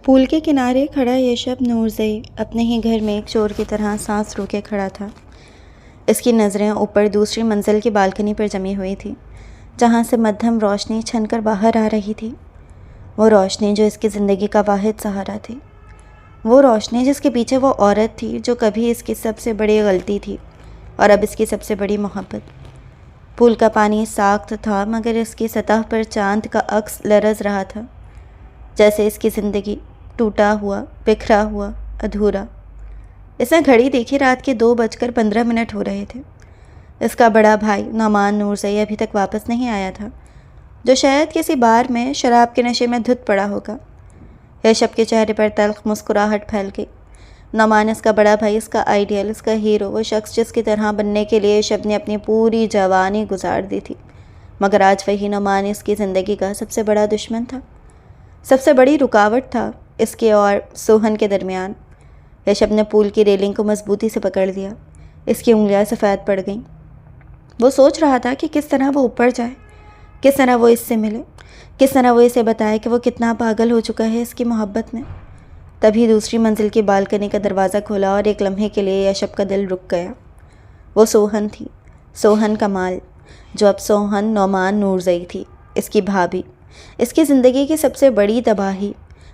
Pool के किनारे खड़ा यशब नूरजई अपने ही घर में एक चोर की तरह सांस रोके खड़ा था। इसकी नज़रें ऊपर दूसरी मंजिल की बालकनी पर जमी हुई थी, जहाँ से मध्यम रोशनी छनकर बाहर आ रही थी। वो रोशनी जो इसकी ज़िंदगी का वाहिद सहारा थी, वो रोशनी जिसके पीछे वो औरत थी जो कभी इसकी सबसे बड़ी गलती थी और अब इसकी सबसे बड़ी मोहब्बत। पूल का पानी साख्त था, मगर इसकी सतह पर चांद का अक्स लरज़ रहा था, जैसे इसकी ज़िंदगी टूटा हुआ, बिखरा हुआ, अधूरा। इसने घड़ी देखी, रात के 2:15 हो रहे थे। इसका बड़ा भाई नौमान नूरजई अभी तक वापस नहीं आया था, जो शायद किसी बार में शराब के नशे में धुत पड़ा होगा। यशब के चेहरे पर तल्ख मुस्कुराहट फैल गई। नौमान इसका बड़ा भाई, इसका आइडियल, इसका हीरो, वो शख्स जिसकी तरह बनने के लिए यशब ने अपनी पूरी जवानी गुजार दी थी। मगर आज वही नौमान इसकी ज़िंदगी का सबसे बड़ा दुश्मन था, सबसे बड़ी रुकावट था इसके और सोहन के दरमियान। यशब ने पूल की रेलिंग को मजबूती से पकड़ लिया। इसकी उंगलियां सफ़ेद पड़ गईं। वो सोच रहा था कि किस तरह वो ऊपर जाए, किस तरह वो इससे मिले, किस तरह वो इसे बताए कि वो कितना पागल हो चुका है इसकी मोहब्बत में। तभी दूसरी मंजिल की बालकनी का दरवाज़ा खोला और एक लम्हे के लिए यशब का दिल रुक गया। वो सोहन थी, सोहन कमाल, जो अब सोहन नौमान नूरजई थी, इसकी भाभी, इसकी ज़िंदगी की सबसे बड़ी तबाही।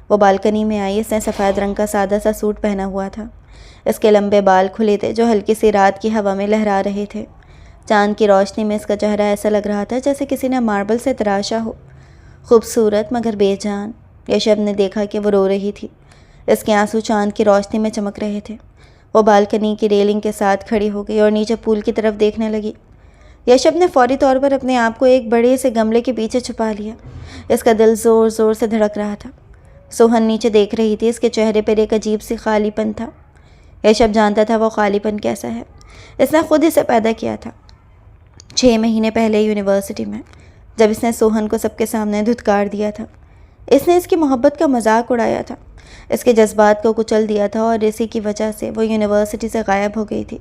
वो बालकनी में आई। इसने सफ़ेद रंग का सादा सा सूट पहना हुआ था। इसके लंबे बाल खुले थे, जो हल्की सी रात की हवा में लहरा रहे थे। चांद की रोशनी में इसका चेहरा ऐसा लग रहा था जैसे किसी ने मार्बल से तराशा हो। खूबसूरत मगर बेजान। यशब ने देखा कि वो रो रही थी। इसके आंसू चांद की रोशनी में चमक रहे थे। वो बालकनी की रेलिंग के साथ खड़ी हो गई और नीचे पूल की तरफ देखने लगी। यशब ने फौरी तौर पर अपने आप को एक बड़े से गमले के पीछे छुपा लिया। इसका दिल ज़ोर ज़ोर से धड़क रहा था। सोहन नीचे देख रही थी। इसके चेहरे पर एक अजीब सी खालीपन था। यशब जानता था वो खालीपन कैसा है। इसने खुद इसे पैदा किया था 6 महीने पहले यूनिवर्सिटी में, जब इसने सोहन को सबके सामने धुतकार दिया था। इसने इसकी मोहब्बत का मजाक उड़ाया था, इसके जज्बात को कुचल दिया था और इसी की वजह से वो यूनिवर्सिटी से गायब हो गई थी।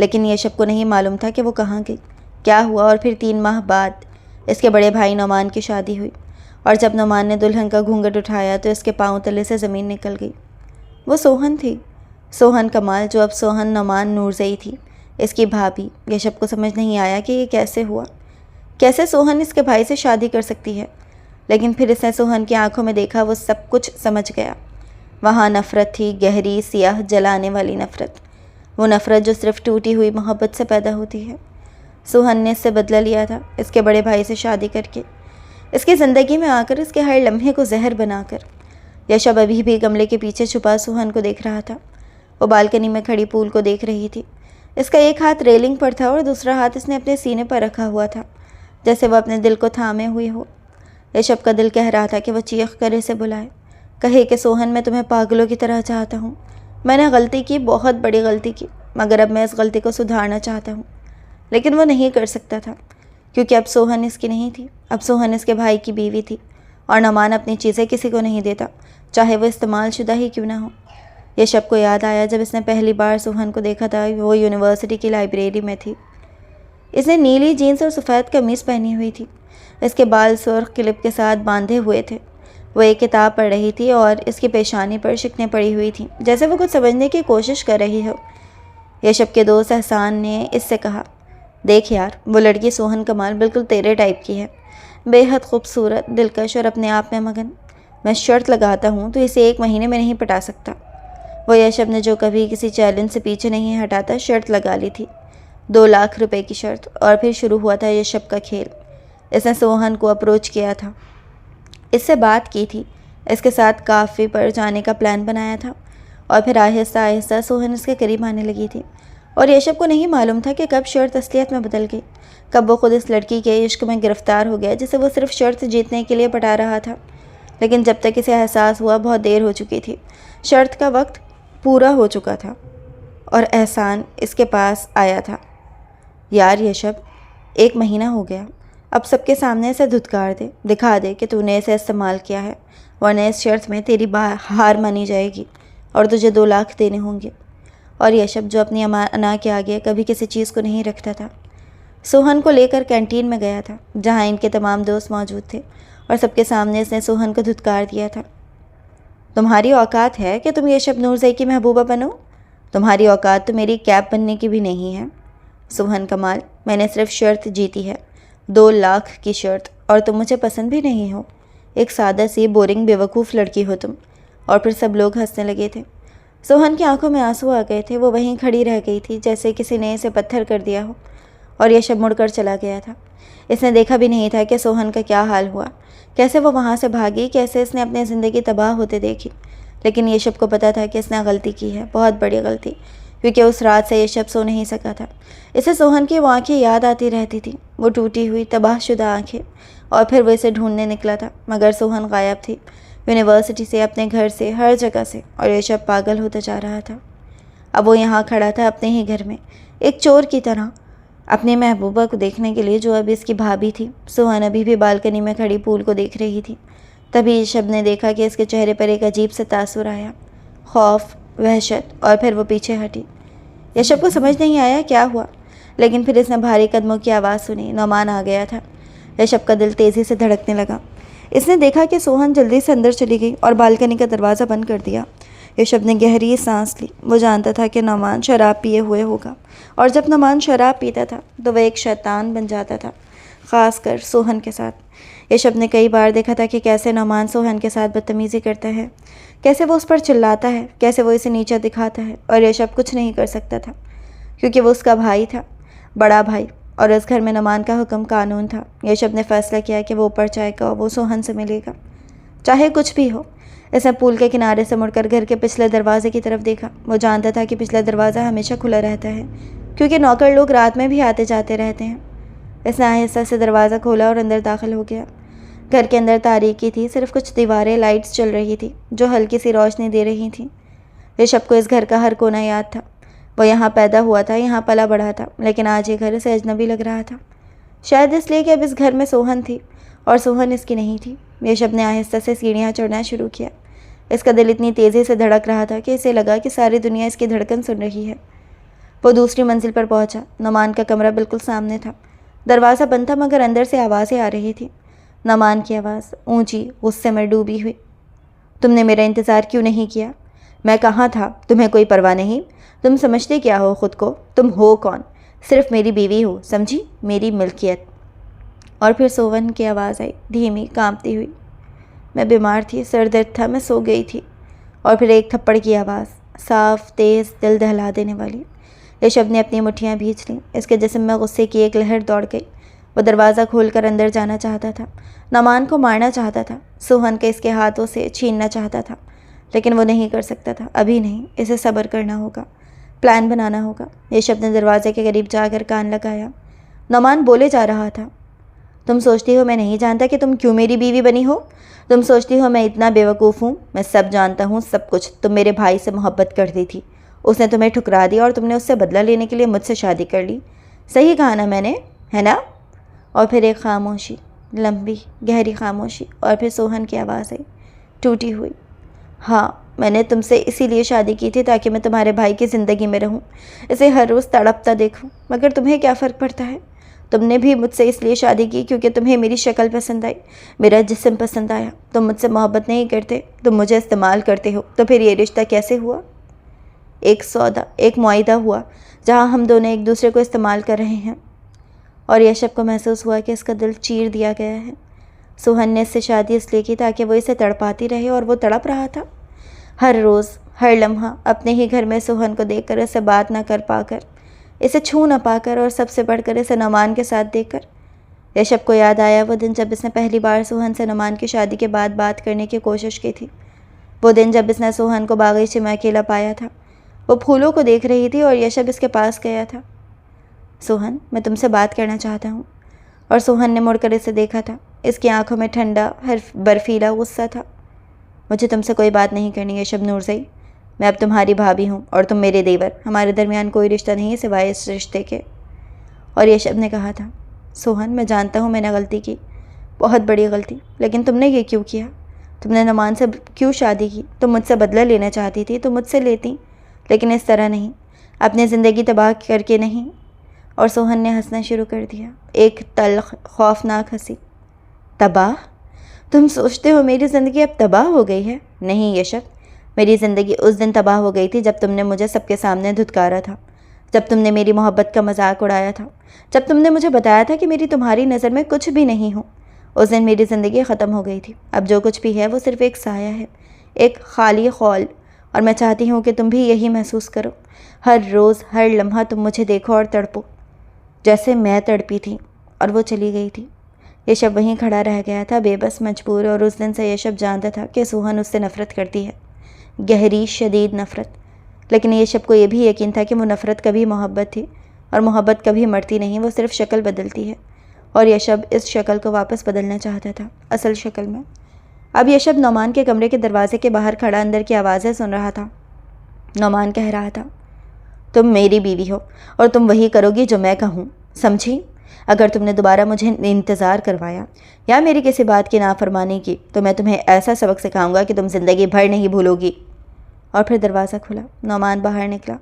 लेकिन यशब को नहीं मालूम था कि वो कहाँ गई, क्या हुआ। और फिर 3 माह बाद इसके बड़े भाई नौमान की शादी हुई और जब नौमान ने दुल्हन का घूंघट उठाया तो इसके पाँव तले से ज़मीन निकल गई। वो सोहन थी, सोहन कमाल, जो अब सोहन नौमान नूरजई थी, इसकी भाभी। यशब को समझ नहीं आया कि ये कैसे हुआ, कैसे सोहन इसके भाई से शादी कर सकती है। लेकिन फिर इसने सोहन की आंखों में देखा, वो सब कुछ समझ गया। वहाँ नफ़रत थी, गहरी, सियाह, जलाने वाली नफ़रत। वो नफ़रत जो सिर्फ टूटी हुई मोहब्बत से पैदा होती है। सोहन ने इससे बदला लिया था, इसके बड़े भाई से शादी करके, इसकी ज़िंदगी में आकर, इसके हर लम्हे को जहर बनाकर। यशब अभी भी गमले के पीछे छुपा सोहन को देख रहा था। वो बालकनी में खड़ी पूल को देख रही थी। इसका एक हाथ रेलिंग पर था और दूसरा हाथ इसने अपने सीने पर रखा हुआ था, जैसे वह अपने दिल को थामे हुई हो। यशब का दिल कह रहा था कि वह चीख कर इसे बुलाए, कहे कि सोहन, मैं तुम्हें पागलों की तरह चाहता हूँ। मैंने गलती की, बहुत बड़ी गलती की, मगर अब मैं इस गलती को सुधारना चाहता हूँ। लेकिन वो नहीं कर सकता था, क्योंकि अब सोहन इसकी नहीं थी। अब सोहन इसके भाई की बीवी थी और नौमान अपनी चीज़ें किसी को नहीं देता, चाहे वो इस्तेमाल शुदा ही क्यों ना हो। यशब को याद आया जब इसने पहली बार सोहन को देखा था, वो यूनिवर्सिटी की लाइब्रेरी में थी। इसने नीली जीन्स और सफ़ेद कमीज़ पहनी हुई थी। इसके बाल सुर्ख क्लिप के साथ बांधे हुए थे। वो एक किताब पढ़ रही थी और इसकी पेशानी पर शिकनें पड़ी हुई थीं, जैसे वो कुछ समझने की कोशिश कर रही हो। यशब के दोस्त एहसान ने इससे कहा, देख यार, वो लड़की सोहन कमाल बिल्कुल तेरे टाइप की है, बेहद खूबसूरत, दिलकश और अपने आप में मगन। मैं शर्त लगाता हूँ तो इसे 1 महीने में नहीं पटा सकता। वो यशब ने, जो कभी किसी चैलेंज से पीछे नहीं हटाता, शर्त लगा ली थी, 2 लाख रुपए की शर्त। और फिर शुरू हुआ था यशब का खेल। इसने सोहन को अप्रोच किया था, इससे बात की थी, इसके साथ काफ़ी पर जाने का प्लान बनाया था और फिर आहिस्ता आहिस्ता सोहन इसके करीब आने लगी थी। और यशब को नहीं मालूम था कि कब शर्त असलियत में बदल गई, कब वो खुद इस लड़की के इश्क में गिरफ्तार हो गया, जिसे वो सिर्फ शर्त जीतने के लिए पटा रहा था। लेकिन जब तक इसे एहसास हुआ, बहुत देर हो चुकी थी। शर्त का वक्त पूरा हो चुका था और एहसान इसके पास आया था। यार यशब, 1 महीना हो गया, अब सबके सामने इसे धुतकार दे, दिखा दे कि तूने इसे इस्तेमाल किया है, वरना इस शर्त में तेरी हार मानी जाएगी और तुझे 2 लाख देने होंगे। और यशब, जो अपनी अना के आगे कभी किसी चीज़ को नहीं रखता था, सोहन को लेकर कैंटीन में गया था, जहाँ इनके तमाम दोस्त मौजूद थे और सबके सामने इसने सोहन को धुतकार दिया था। तुम्हारी औकात है कि तुम येशब नूरजई की महबूबा बनो? तुम्हारी औकात तो मेरी कैब बनने की भी नहीं है। सोहन कमाल, मैंने सिर्फ शर्त जीती है, 2 लाख की शर्त, और तुम मुझे पसंद भी नहीं हो। एक सादा सी बोरिंग बेवकूफ़ लड़की हो तुम। और फिर सब लोग हंसने लगे थे। सोहन की आंखों में आंसू आ गए थे। वो वहीं खड़ी रह गई थी जैसे किसी ने इसे पत्थर कर दिया हो, और येशब मुड़कर चला गया था। इसने देखा भी नहीं था कि सोहन का क्या हाल हुआ, कैसे वो वहाँ से भागी, कैसे इसने अपनी ज़िंदगी तबाह होते देखी। लेकिन येशब को पता था कि इसने गलती की है, बहुत बड़ी गलती, क्योंकि उस रात से येशब सो नहीं सका था। इसे सोहन की वो आँखें याद आती रहती थी, वो टूटी हुई तबाहशुदा आँखें। और फिर वो इसे ढूंढने निकला था, मगर सोहन गायब थी, यूनिवर्सिटी से, अपने घर से, हर जगह से। और येशब पागल होता जा रहा था। अब वो यहाँ खड़ा था अपने ही घर में, एक चोर की तरह, अपनी महबूबा को देखने के लिए, जो अब इसकी भाभी थी। सोहन अभी भी बालकनी में खड़ी पूल को देख रही थी। तभी येशब ने देखा कि इसके चेहरे पर एक अजीब सा तासुर आया, खौफ, वहशत, और फिर वो पीछे हटी। येशब को समझ नहीं आया क्या हुआ, लेकिन फिर इसने भारी कदमों की आवाज़ सुनी। नौमान आ गया था। येशब का दिल तेज़ी से धड़कने लगा। इसने देखा कि सोहन जल्दी से अंदर चली गई और बालकनी का दरवाज़ा बंद कर दिया। येशब ने गहरी सांस ली। वो जानता था कि नौमान शराब पिए हुए होगा, और जब नौमान शराब पीता था तो वह एक शैतान बन जाता था, ख़ासकर सोहन के साथ। येशब ने कई बार देखा था कि कैसे नौमान सोहन के साथ बदतमीज़ी करता है, कैसे वो उस पर चिल्लाता है, कैसे वो इसे नीचा दिखाता है, और येशब कुछ नहीं कर सकता था, क्योंकि वो उसका भाई था, बड़ा भाई, और इस घर में नौमान का हुक्म कानून था। येशब ने फैसला किया कि वो ऊपर जाएगा और वो सोहन से मिलेगा, चाहे कुछ भी हो। इसने पूल के किनारे से मुड़कर घर के पिछले दरवाजे की तरफ देखा। वो जानता था कि पिछला दरवाज़ा हमेशा खुला रहता है, क्योंकि नौकर लोग रात में भी आते जाते रहते हैं। इसने आहिस्ता से दरवाज़ा खोला और अंदर दाखिल हो गया। घर के अंदर तारीकी थी, सिर्फ कुछ दीवारें, लाइट्स चल रही थी जो हल्की सी रोशनी दे रही थी। येशब को इस घर का हर कोना याद था। वो यहाँ पैदा हुआ था, यहाँ पला बढ़ा था, लेकिन आज ये घर इसे अजनबी लग रहा था। शायद इसलिए कि अब इस घर में सोहन थी और सोहन इसकी नहीं थी। येशब ने आहिस्ता से सीढ़ियाँ चढ़ना शुरू किया। इसका दिल इतनी तेज़ी से धड़क रहा था कि इसे लगा कि सारी दुनिया इसकी धड़कन सुन रही है। वो दूसरी मंजिल पर पहुंचा। नौमान का कमरा बिल्कुल सामने था। दरवाज़ा बंद था, मगर अंदर से आवाज़ें आ रही थी। नौमान की आवाज़, ऊंची, गुस्से में डूबी हुई। तुमने मेरा इंतज़ार क्यों नहीं किया? मैं कहाँ था? तुम्हें कोई परवाह नहीं? तुम समझते क्या हो खुद को? तुम हो कौन? सिर्फ मेरी बीवी हो, समझी, मेरी मिल्कियत। और फिर सोहन की आवाज़ आई, धीमी, कांपती हुई। मैं बीमार थी, सर दर्द था, मैं सो गई थी। और फिर एक थप्पड़ की आवाज़, साफ, तेज़, दिल दहला देने वाली। येशब ने अपनी मुट्ठियाँ भींच लीं। इसके जिस्म में गुस्से की एक लहर दौड़ गई। वो दरवाज़ा खोलकर अंदर जाना चाहता था, नौमान को मारना चाहता था, सोहन के इसके हाथों से छीनना चाहता था, लेकिन वो नहीं कर सकता था, अभी नहीं। इसे सब्र करना होगा, प्लान बनाना होगा। येशब ने दरवाजे के करीब जाकर कान लगाया। नौमान बोले जा रहा था, तुम सोचती हो मैं नहीं जानता कि तुम क्यों मेरी बीवी बनी हो? तुम सोचती हो मैं इतना बेवकूफ़ हूँ? मैं सब जानता हूँ, सब कुछ। तुम मेरे भाई से मोहब्बत करती थी, उसने तुम्हें ठुकरा दिया और तुमने उससे बदला लेने के लिए मुझसे शादी कर ली। सही कहा ना मैंने, है ना? और फिर एक खामोशी, लंबी गहरी खामोशी, और फिर सोहन की आवाज़ आई, टूटी हुई। हाँ, मैंने तुमसे इसीलिए शादी की थी ताकि मैं तुम्हारे भाई की ज़िंदगी में रहूं, इसे हर रोज़ तड़पता देखूं। मगर तुम्हें क्या फ़र्क पड़ता है? तुमने भी मुझसे इसलिए शादी की क्योंकि तुम्हें मेरी शक्ल पसंद आई, मेरा जिस्म पसंद आया। तुम मुझसे मोहब्बत नहीं करते, तुम मुझे इस्तेमाल करते हो। तो फिर ये रिश्ता कैसे हुआ? एक सौदा, एक मुआहिदा हुआ, जहाँ हम दोनों एक दूसरे को इस्तेमाल कर रहे हैं। और येशब को महसूस हुआ कि इसका दिल चीर दिया गया है। सोहन ने इससे शादी इसलिए की ताकि वो इसे तड़पाती रहे, और वो तड़प रहा था। हर रोज़, हर लम्हा, अपने ही घर में सोहन को देखकर, इससे बात ना कर पाकर, इसे छू न पाकर, और सबसे बढ़कर इसे नौमान के साथ देखकर। येशब को याद आया वो दिन जब इसने पहली बार सोहन से नौमान की शादी के बाद बात करने की कोशिश की थी। वो दिन जब इसने सोहन को बागीचे में अकेला पाया था। वो फूलों को देख रही थी और येशब इसके पास गया था। सोहन, मैं तुमसे बात करना चाहता हूँ। और सोहन ने मुड़कर इसे देखा था। इसकी आंखों में ठंडा, हर बर्फीला गुस्सा था। मुझे तुमसे कोई बात नहीं करनी येशब नूरजई। मैं अब तुम्हारी भाभी हूँ और तुम मेरे देवर। हमारे दरमियान कोई रिश्ता नहीं है सिवाय इस रिश्ते के। और येशब ने कहा था, सोहन, मैं जानता हूँ मैंने गलती की, बहुत बड़ी गलती, लेकिन तुमने ये क्यों किया? तुमने नौमान से क्यों शादी की? तुम मुझसे बदला लेना चाहती थी तो मुझसे लेती, लेकिन इस तरह नहीं, अपनी ज़िंदगी तबाह करके नहीं। और सोहन ने हंसना शुरू कर दिया, एक तल्ख, खौफनाक हंसी। तबाह? तुम सोचते हो मेरी ज़िंदगी अब तबाह हो गई है? नहीं यशब, मेरी ज़िंदगी उस दिन तबाह हो गई थी जब तुमने मुझे सबके सामने धुतकारा था, जब तुमने मेरी मोहब्बत का मजाक उड़ाया था, जब तुमने मुझे बताया था कि मेरी तुम्हारी नज़र में कुछ भी नहीं हूँ। उस दिन मेरी ज़िंदगी ख़त्म हो गई थी। अब जो कुछ भी है वो सिर्फ़ एक साया है, एक खाली खौल। और मैं चाहती हूँ कि तुम भी यही महसूस करो। हर रोज़ हर लम्हा तुम मुझे देखो और तड़पो जैसे मैं तड़पी थी। और वो चली गई थी। यशब वहीं खड़ा रह गया था, बेबस, मजबूर। और उस दिन से यशब जानता था कि सुहान उससे नफ़रत करती है, गहरी शदीद नफ़रत। लेकिन यशब को यह भी यकीन था कि वो नफ़रत कभी मोहब्बत थी, और मोहब्बत कभी मरती नहीं, वो सिर्फ शक्ल बदलती है। और यशब इस शक्ल को वापस बदलना चाहता था, असल शक्ल में। अब यशब नौमान के कमरे के दरवाजे के बाहर खड़ा अंदर की आवाज़ें सुन रहा था। नौमान कह रहा था, तुम मेरी बीवी हो और तुम वही करोगी जो मैं कहूँ, समझी? अगर तुमने दोबारा मुझे इंतज़ार करवाया या मेरी किसी बात की नाफरमानी की तो मैं तुम्हें ऐसा सबक सिखाऊंगा कि तुम ज़िंदगी भर नहीं भूलोगी। और फिर दरवाज़ा खुला, नौमान बाहर निकला।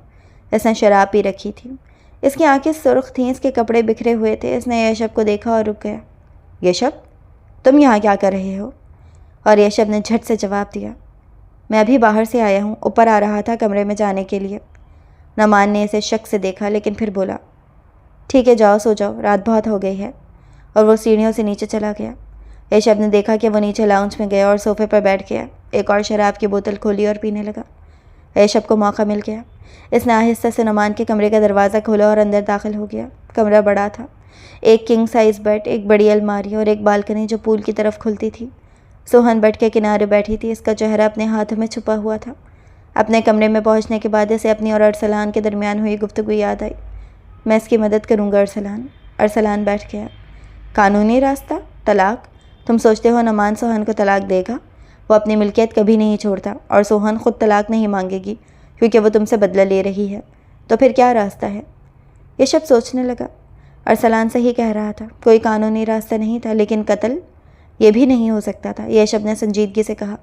इसने शराब पी रखी थी, इसकी आंखें सुर्ख थीं, इसके कपड़े बिखरे हुए थे। इसने यशब को देखा और रुक गया। यशब, तुम यहाँ क्या कर रहे हो? और यशब ने झट से जवाब दिया, मैं अभी बाहर से आया हूँ, ऊपर आ रहा था कमरे में जाने के लिए। नौमान ने इसे शक से देखा, लेकिन फिर बोला, ठीक है, जाओ सो जाओ, रात बहुत हो गई है। और वो सीढ़ियों से नीचे चला गया। यशब ने देखा कि वो नीचे लाउंज में गया और सोफे पर बैठ गया। एक और शराब की बोतल खोली और पीने लगा। यशब को मौका मिल गया। इसने आहिस्ता से नौमान के कमरे का दरवाज़ा खोला और अंदर दाखिल हो गया। कमरा बड़ा था, एक किंग साइज़ बेड, एक बड़ी अलमारी और एक बालकनी जो पूल की तरफ खुलती थी। सोहन बेड के किनारे बैठी थी, इसका चेहरा अपने हाथों में छुपा हुआ था। अपने कमरे में पहुंचने के बाद इसे अपनी और अरसलान के दरमियान हुई गुफ्तगू याद आई। मैं इसकी मदद करूंगा अरसलान। अरसलान बैठ गया। कानूनी रास्ता? तलाक? तुम सोचते हो नौमान सोहन को तलाक देगा? वो अपनी मिल्कियत कभी नहीं छोड़ता, और सोहन खुद तलाक नहीं मांगेगी क्योंकि वो तुमसे बदला ले रही है। तो फिर क्या रास्ता है? ये शब्द सोचने लगा। अरसलान सही कह रहा था, कोई कानूनी रास्ता नहीं था, लेकिन कत्ल ये भी नहीं हो सकता था। यह शब्द ने संजीदगी से कहा,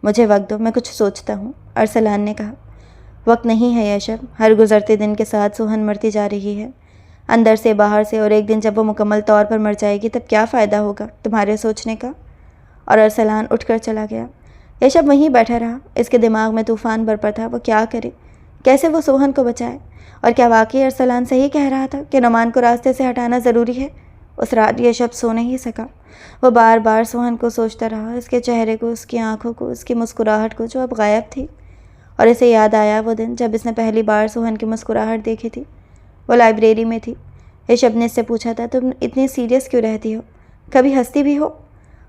मुझे वक्त दो, मैं कुछ सोचता हूँ। अरसलान ने कहा, वक्त नहीं है यशब, हर गुजरते दिन के साथ सोहन मरती जा रही है, अंदर से बाहर से। और एक दिन जब वो मुकम्मल तौर पर मर जाएगी तब क्या फ़ायदा होगा तुम्हारे सोचने का? और अरसलान उठकर चला गया। यशब वहीं बैठा रहा। इसके दिमाग में तूफ़ान बरपा था। वो क्या करे, कैसे वो सोहन को बचाए? और क्या वाकई अरसलान सही कह रहा था कि नौमान को रास्ते से हटाना ज़रूरी है? उस रात यशब सो नहीं सका। वो बार बार सोहन को सोचता रहा, इसके चेहरे को, उसकी आंखों को, उसकी मुस्कुराहट को जो अब गायब थी। और इसे याद आया वो दिन जब इसने पहली बार सोहन की मुस्कुराहट देखी थी। वो लाइब्रेरी में थी। यशब ने इससे पूछा था, तुम इतनी सीरियस क्यों रहती हो, कभी हंसती भी हो?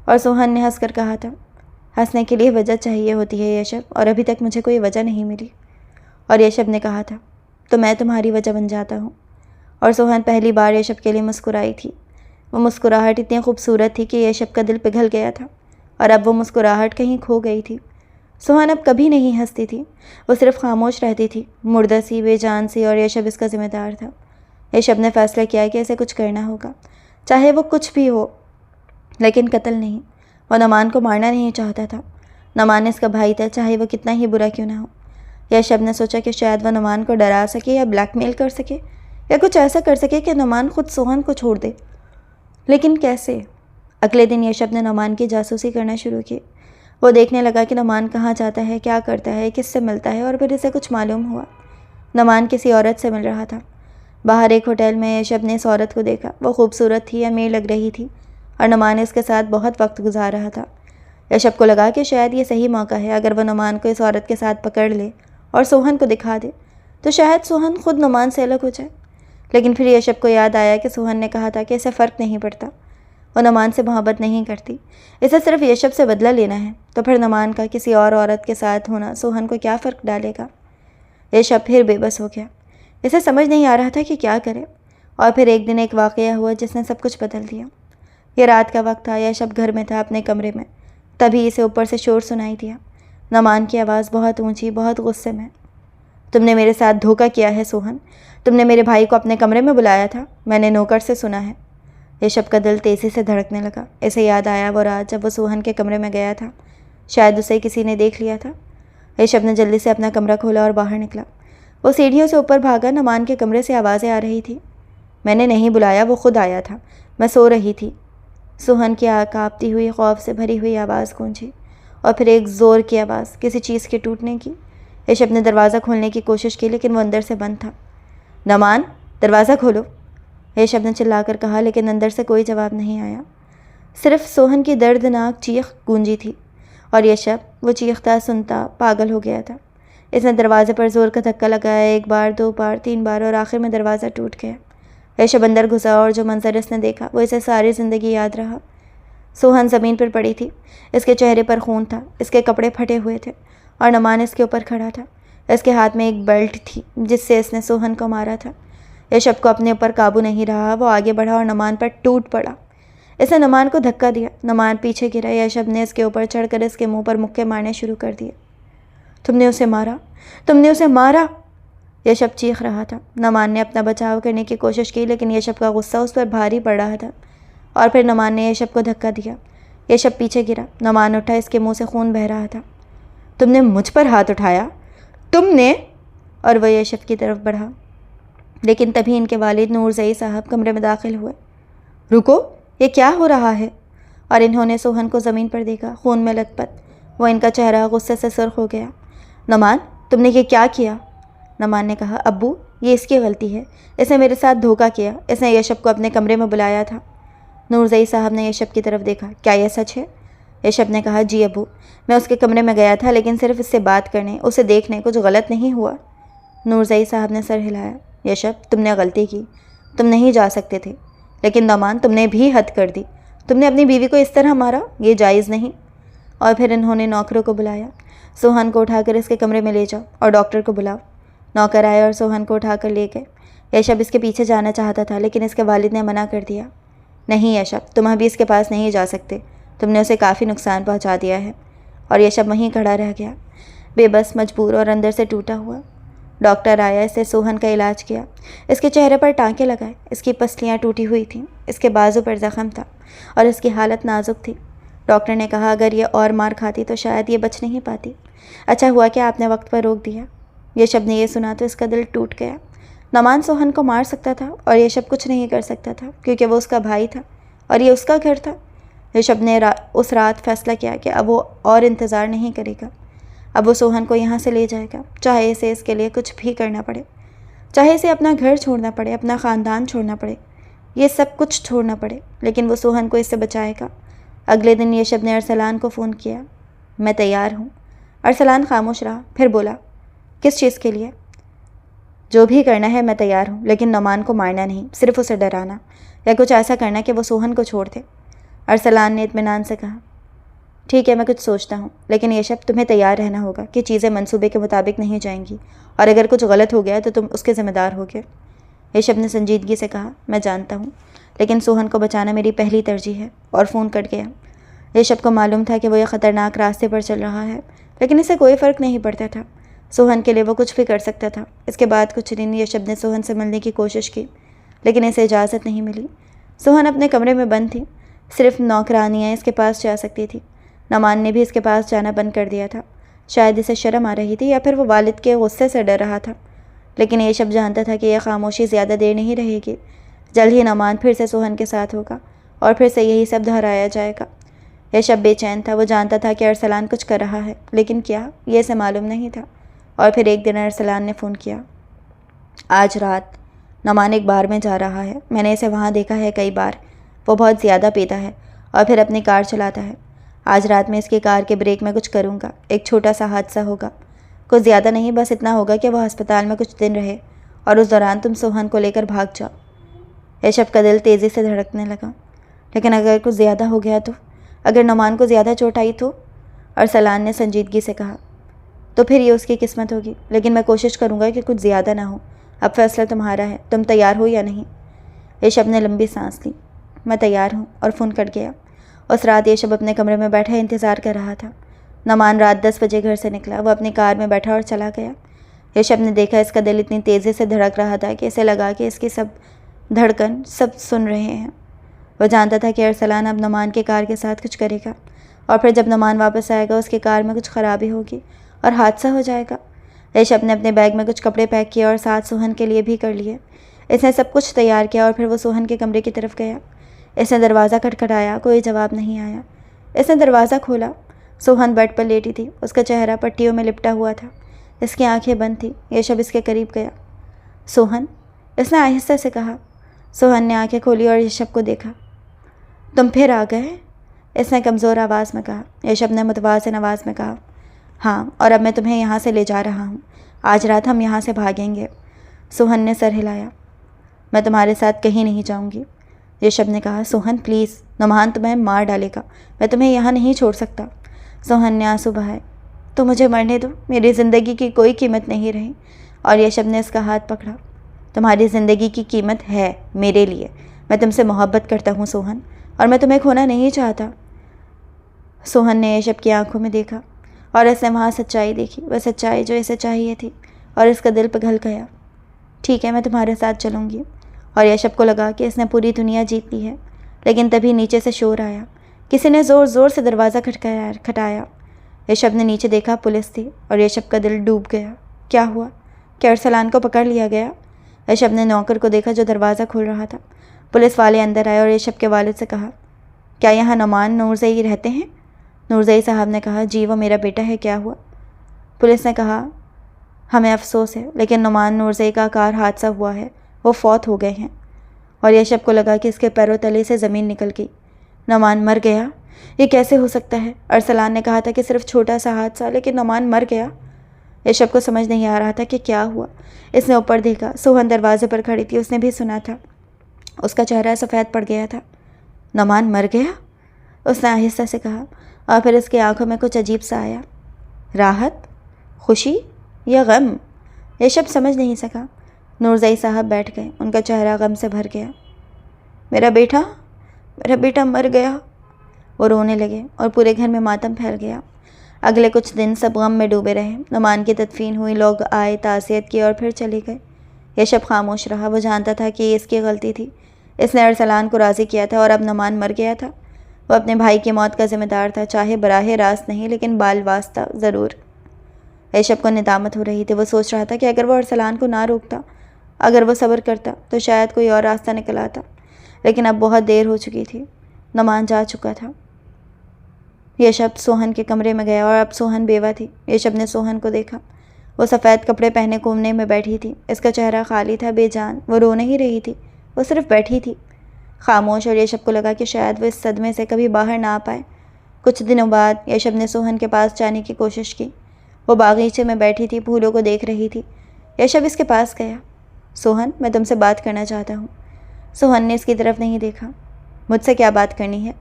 और सोहन ने हंसकर कहा था, हंसने के लिए वजह चाहिए होती है यशब, और अभी तक मुझे कोई वजह नहीं मिली। और यशब ने कहा था, तो मैं तुम्हारी वजह बन जाता हूँ। और सोहन पहली बार यशब के लिए मुस्कुराई थी। वो मुस्कुराहट इतनी खूबसूरत थी कि यशब का दिल पिघल गया था, और अब वो मुस्कुराहट कहीं खो गई थी। सोहन अब कभी नहीं हंसती थी, वो सिर्फ खामोश रहती थी, मुर्दा सी, बेजान सी। और यशब इसका ज़िम्मेदार था। यशब ने फैसला किया कि इसे कुछ करना होगा, चाहे वो कुछ भी हो, लेकिन कत्ल नहीं। वो नौमान को मारना नहीं चाहता था। नौमान इसका भाई था, चाहे वो कितना ही बुरा क्यों ना हो। यशब ने सोचा कि शायद वह नौमान को डरा सके या ब्लैकमेल कर सके, या कुछ ऐसा कर सके कि नौमान खुद सोहन को छोड़ दे। लेकिन कैसे? अगले दिन यशब ने नौमान की जासूसी करना शुरू की। वो देखने लगा कि नौमान कहाँ जाता है, क्या करता है, किससे मिलता है। और फिर इसे कुछ मालूम हुआ, नौमान किसी औरत से मिल रहा था। बाहर एक होटल में यशब ने इस औरत को देखा। वो खूबसूरत थी, अमीर लग रही थी, और नौमान इसके साथ बहुत वक्त गुजार रहा था। यशब को लगा कि शायद ये सही मौका है। अगर वह नौमान को इस औरत के साथ पकड़ ले और सोहन को दिखा दे तो शायद सोहन खुद नौमान से अलग हो जाए। लेकिन फिर यशब को याद आया कि सोहन ने कहा था कि इसे फ़र्क नहीं पड़ता, वो नौमान से मोहब्बत नहीं करती, इसे सिर्फ यशब से बदला लेना है। तो फिर नौमान का किसी और औरत के साथ होना सोहन को क्या फ़र्क डालेगा? यशब फिर बेबस हो गया। इसे समझ नहीं आ रहा था कि क्या करे। और फिर एक दिन एक वाक़या हुआ जिसने सब कुछ बदल दिया। यह रात का वक्त था। यशब घर में था, अपने कमरे में। तभी इसे ऊपर से शोर सुनाई दिया। नौमान की आवाज़ बहुत ऊंची, बहुत गुस्से में। तुमने मेरे साथ धोखा किया है सोहन, तुमने मेरे भाई को अपने कमरे में बुलाया था, मैंने नौकर से सुना है। यशब का दिल तेज़ी से धड़कने लगा। इसे याद आया वो रात जब वो सोहन के कमरे में गया था। शायद उसे किसी ने देख लिया था। यशब ने जल्दी से अपना कमरा खोला और बाहर निकला। वो सीढ़ियों से ऊपर भागा। नौमान के कमरे से आवाज़ें आ रही थी। मैंने नहीं बुलाया, वो खुद आया था, मैं सो रही थी। सोहन की काँपती हुई खौफ से भरी हुई आवाज़ गूंजी और फिर एक ज़ोर की आवाज़ किसी चीज़ के टूटने की। ऋषभ ने दरवाज़ा खोलने की कोशिश की लेकिन वो अंदर से बंद था। नमान, दरवाज़ा खोलो, ऋषभ ने चिल्लाकर कहा, लेकिन अंदर से कोई जवाब नहीं आया। सिर्फ सोहन की दर्दनाक चीख गूंजी थी और ऋषभ वो चीखता सुनता पागल हो गया था। इसने दरवाजे पर जोर का धक्का लगाया, 1 बार, 2 बार, 3 बार और आखिर में दरवाज़ा टूट गया। ऋषभ अंदर घुसा और जो मंजर इसने देखा वो इसे सारी ज़िंदगी याद रहा। सोहन ज़मीन पर पड़ी थी, इसके चेहरे पर खून था, इसके कपड़े फटे हुए थे और नमान इसके ऊपर खड़ा था। इसके हाथ में एक बेल्ट थी जिससे इसने सोहन को मारा था। ऋषभ को अपने ऊपर काबू नहीं रहा, वो आगे बढ़ा और नमान पर टूट पड़ा। इसने नमान को धक्का दिया, नमान पीछे गिरा। ऋषभ ने इसके ऊपर चढ़कर इसके मुंह पर मुक्के मारने शुरू कर दिए। तुमने उसे मारा, तुमने उसे मारा, ऋषभ चीख रहा था। नमान ने अपना बचाव करने की कोशिश की लेकिन ऋषभ का गुस्सा उस पर भारी पड़ रहा था और फिर नमान ने ऋषभ को धक्का दिया। ऋषभ पीछे गिरा, नमान उठा, इसके मुंह से खून बह रहा था। तुमने मुझ पर हाथ उठाया, तुमने, और वह ऋषभ की तरफ बढ़ा। लेकिन तभी इनके वालिद नूरजई साहब कमरे में दाखिल हुए। रुको, ये क्या हो रहा है? और इन्होंने सोहन को ज़मीन पर देखा, खून में लथपथ। वह इनका चेहरा गुस्से से सुर्ख हो गया। नमान, तुमने ये क्या किया? नमान ने कहा, अब्बू, ये इसकी गलती है, इसने मेरे साथ धोखा किया, इसने ऋषभ को अपने कमरे में बुलाया था। नूरजई साहब ने ऋषभ की तरफ देखा। क्या यह सच है? ऋषभ ने कहा, जी अब्बू, मैं उसके कमरे में गया था लेकिन सिर्फ इससे बात करने, उसे देखने, कुछ गलत नहीं हुआ। नूरजई साहब ने सर हिलाया। ऋषभ, तुमने गलती की, तुम नहीं जा सकते थे। लेकिन नमान, तुमने भी हद कर दी, तुमने अपनी बीवी को इस तरह मारा, ये जायज़ नहीं। और फिर इन्होंने नौकरों को बुलाया। सोहन को उठाकर इसके कमरे में ले जाओ और डॉक्टर को बुलाओ। नौकर आए और सोहन को उठाकर ले गए। ऋषभ इसके पीछे जाना चाहता था लेकिन इसके वालिद ने मना कर दिया। नहीं ऋषभ, तुम अभी इसके पास नहीं जा सकते, तुमने उसे काफ़ी नुकसान पहुंचा दिया है। और ऋषभ वहीं खड़ा रह गया, बेबस, मजबूर और अंदर से टूटा हुआ। डॉक्टर आया, इससे सोहन का इलाज किया, इसके चेहरे पर टाँके लगाए, इसकी पसलियाँ टूटी हुई थीं, इसके बाजू पर ज़ख्म था और इसकी हालत नाजुक थी। डॉक्टर ने कहा, अगर ये और मार खाती तो शायद ये बच नहीं पाती। अच्छा हुआ कि आपने वक्त पर रोक दिया। ऋषभ ने यह सुना तो इसका दिल टूट गया। नमान सोहन को मार सकता था और ऋषभ कुछ नहीं कर सकता था क्योंकि वो उसका भाई था और ये उसका घर था। ऋषभ ने उस रात फैसला किया कि अब वो और इंतज़ार नहीं करेगा। अब वो सोहन को यहाँ से ले जाएगा, चाहे इसे इसके लिए कुछ भी करना पड़े, चाहे इसे अपना घर छोड़ना पड़े, अपना ख़ानदान छोड़ना पड़े, ये सब कुछ छोड़ना पड़े, लेकिन वो सोहन को इससे बचाएगा। अगले दिन ऋषभ ने अरसलान को फ़ोन किया। मैं तैयार हूँ। अरसलान खामोश रहा, फिर बोला, किस चीज़ के लिए? जो भी करना है मैं तैयार हूँ, लेकिन नमान को मारना नहीं, सिर्फ उसे डराना या कुछ ऐसा करना कि वो सोहन को छोड़ दे। अरसलान ने इत्मीनान से कहा, ठीक है, मैं कुछ सोचता हूँ, लेकिन ऋषभ, तुम्हें तैयार रहना होगा कि चीज़ें मंसूबे के मुताबिक नहीं जाएंगी और अगर कुछ गलत हो गया तो तुम उसके ज़िम्मेदार होगे। ऋषभ ने संजीदगी से कहा, मैं जानता हूँ, लेकिन सोहन को बचाना मेरी पहली तरजीह है। और फ़ोन कट गया। ऋषभ को मालूम था कि वो ये ख़तरनाक रास्ते पर चल रहा है, लेकिन इसे कोई फ़र्क नहीं पड़ता था। सोहन के लिए वो कुछ भी कर सकता था। इसके बाद कुछ दिन ऋषभ ने सोहन से मिलने की कोशिश की, लेकिन इसे इजाज़त नहीं मिली। सोहन अपने कमरे में बंद थी, सिर्फ नौकरानियाँ इसके पास जा सकती थी। नमान ने भी इसके पास जाना बंद कर दिया था। शायद इसे शर्म आ रही थी या फिर वो वालिद के गुस्से से डर रहा था, लेकिन ऋषभ जानता था कि यह खामोशी ज़्यादा देर नहीं रहेगी। जल्द ही नमान फिर से सोहन के साथ होगा और फिर से यही सब दोहराया जाएगा। ऋषभ बेचैन था। वो जानता था कि अरसलान कुछ कर रहा है, लेकिन क्या, ये इसे मालूम नहीं था। और फिर एक दिन अरसलान ने फ़ोन किया। आज रात नमान एक बार में जा रहा है, मैंने इसे वहाँ देखा है कई बार। वो बहुत ज़्यादा पीता है और फिर अपनी कार चलाता है। आज रात में इसकी कार के ब्रेक में कुछ करूँगा, एक छोटा सा हादसा होगा, कुछ ज़्यादा नहीं, बस इतना होगा कि वह अस्पताल में कुछ दिन रहे और उस दौरान तुम सोहन को लेकर भाग जाओ। ऋषभ का दिल तेज़ी से धड़कने लगा। लेकिन अगर कुछ ज़्यादा हो गया तो, अगर नमान को ज़्यादा चोट आई तो? अरसलान ने संजीदगी से कहा, तो फिर ये उसकी किस्मत होगी, लेकिन मैं कोशिश करूँगा कि कुछ ज़्यादा ना हो। अब फैसला तुम्हारा है, तुम तैयार हो या नहीं? ऋषभ ने लंबी सांस ली। मैं तैयार हूँ। और फ़ोन कट गया। उस रात ऋषभ अपने कमरे में बैठा इंतज़ार कर रहा था। नमान रात 10 बजे घर से निकला। वो अपनी कार में बैठा और चला गया। ऋषभ ने देखा इसका दिल इतनी तेज़ी से धड़क रहा था कि इसे लगा कि इसकी सब धड़कन सब सुन रहे हैं। वह जानता था कि अरसलान अब नमान के कार के साथ कुछ करेगा और फिर जब नमान वापस आएगा उसकी कार में कुछ ख़राबी होगी और हादसा हो जाएगा। ऋषभ ने अपने बैग में कुछ कपड़े पैक किए और साथ सोहन के लिए भी कर लिए। इसने सब कुछ तैयार किया और फिर वो सोहन के कमरे की तरफ गया। इसने दरवाज़ा खटखटाया, कोई जवाब नहीं आया। इसने दरवाज़ा खोला। सोहन बेड पर लेटी थी, उसका चेहरा पट्टियों में लिपटा हुआ था, इसकी आंखें बंद थी। यशब इसके करीब गया। सोहन, इसने आहिस्ता से कहा। सोहन ने आंखें खोली और यशब को देखा। तुम फिर आ गए? इसने कमज़ोर आवाज़ में कहा। यशब ने मुतवाज़िन आवाज़ में कहा, हाँ, और अब मैं तुम्हें यहाँ से ले जा रहा हूँ। आज रात हम यहाँ से भागेंगे। सोहन ने सर हिलाया। मैं तुम्हारे साथ कहीं नहीं जाऊँगी। यशब ने कहा, सोहन प्लीज़, नुमान तुम्हें मार डालेगा, मैं तुम्हें यहाँ नहीं छोड़ सकता। सोहन ने आंसू बहाए। तो मुझे मरने दो, मेरी ज़िंदगी की कोई कीमत नहीं रही। और यशब ने इसका हाथ पकड़ा। तुम्हारी ज़िंदगी की कीमत है मेरे लिए। मैं तुमसे मोहब्बत करता हूँ सोहन, और मैं तुम्हें खोना नहीं चाहता। सोहन ने यशब की आंखों में देखा और इसने वहाँ सच्चाई देखी, वह सच्चाई जो इसे चाहिए थी, और इसका दिल पिघल गया। ठीक है, मैं तुम्हारे साथ चलूँगी। और यशब को लगा कि इसने पूरी दुनिया जीत ली है। लेकिन तभी नीचे से शोर आया। किसी ने ज़ोर ज़ोर से दरवाज़ा खटकाया। यशब ने नीचे देखा, पुलिस थी, और यशब का दिल डूब गया। क्या हुआ? क्या अरसलान को पकड़ लिया गया? यशब ने नौकर को देखा जो दरवाज़ा खोल रहा था। पुलिस वाले अंदर आए और यशब के वालिद से कहा, क्या यहाँ नुमान नूरजई रहते हैं? नूरजई साहब ने कहा, जी वो मेरा बेटा है। क्या हुआ? पुलिस ने कहा, हमें अफसोस है, लेकिन नुमान नूरजई का कार हादसा हुआ है, वो फौत हो गए हैं। और यशब को लगा कि इसके पैरों तले से ज़मीन निकल गई। नुमान मर गया? ये कैसे हो सकता है? अरसलान ने कहा था कि सिर्फ छोटा सा हादसा, लेकिन नुमान मर गया। यशब को समझ नहीं आ रहा था कि क्या हुआ। इसने ऊपर देखा। सोहन दरवाजे पर खड़ी थी, उसने भी सुना था। उसका चेहरा सफ़ेद पड़ गया था। नुमान मर गया? उसने आहिस्ता से कहा, और फिर उसकी आंखों में कुछ अजीब सा आया। राहत, खुशी या गम? यशब समझ नहीं सका। नूरजई साहब बैठ गए, उनका चेहरा गम से भर गया। मेरा बेटा मर गया। वो रोने लगे और पूरे घर में मातम फैल गया। अगले कुछ दिन सब गम में डूबे रहे। नुमान की तदफीन हुई, लोग आए, ताज़ियत की और फिर चले गए। यशब खामोश रहा। वो जानता था कि ये इसकी गलती थी। इसने अरसलान को राज़ी किया था और अब नुमान मर गया था। वो अपने भाई की मौत का जिम्मेदार था, चाहे बराह रास्त नहीं, लेकिन बाल वास्ता ज़रूर। यशब को निदामत हो रही थी। वो सोच रहा था कि अगर वो अरसलान को ना रोकता, अगर वो सब्र करता, तो शायद कोई और रास्ता निकल आता। लेकिन अब बहुत देर हो चुकी थी। नुमान जा चुका था। यशब सोहन के कमरे में गया और अब सोहन बेवा थी। यशब ने सोहन को देखा। वो सफ़ेद कपड़े पहने कोने में बैठी थी। इसका चेहरा खाली था, बेजान। वो रो नहीं रही थी, वो सिर्फ बैठी थी, खामोश। और यशब को लगा कि शायद वो इस सदमे से कभी बाहर ना आ पाए। कुछ दिनों बाद यशब ने सोहन के पास जाने की कोशिश की। वो बागीचे में बैठी थी, फूलों को देख रही थी। यशब इसके पास गया। सोहन, मैं तुमसे बात करना चाहता हूँ। सोहन ने इसकी तरफ नहीं देखा। मुझसे क्या बात करनी है?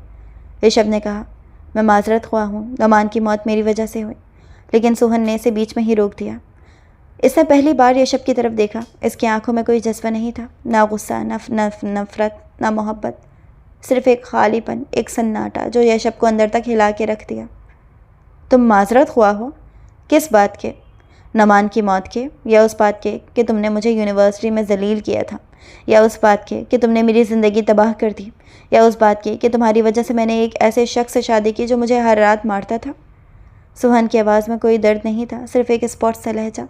यशब ने कहा, मैं माजरत ख्वाह हूँ, नुमान की मौत मेरी वजह से हुई। लेकिन सोहन ने इसे बीच में ही रोक दिया। इसने पहली बार यशब की तरफ देखा। इसकी आंखों में कोई जज्बा नहीं था, ना गुस्सा, ना नफरत, ना मोहब्बत, सिर्फ एक खालीपन, एक सन्नाटा जो यशब को अंदर तक हिला के रख दिया। तुम माजरत ख्वाह हो? किस बात के? नुमान की मौत के, या उस बात के कि तुमने मुझे यूनिवर्सिटी में जलील किया था, या उस बात के कि तुमने मेरी ज़िंदगी तबाह कर दी, या उस बात के कि तुम्हारी वजह से मैंने एक ऐसे शख्स से शादी की जो मुझे हर रात मारता था? सोहन की आवाज़ में कोई दर्द नहीं था, सिर्फ एक स्पॉट सा लहजा,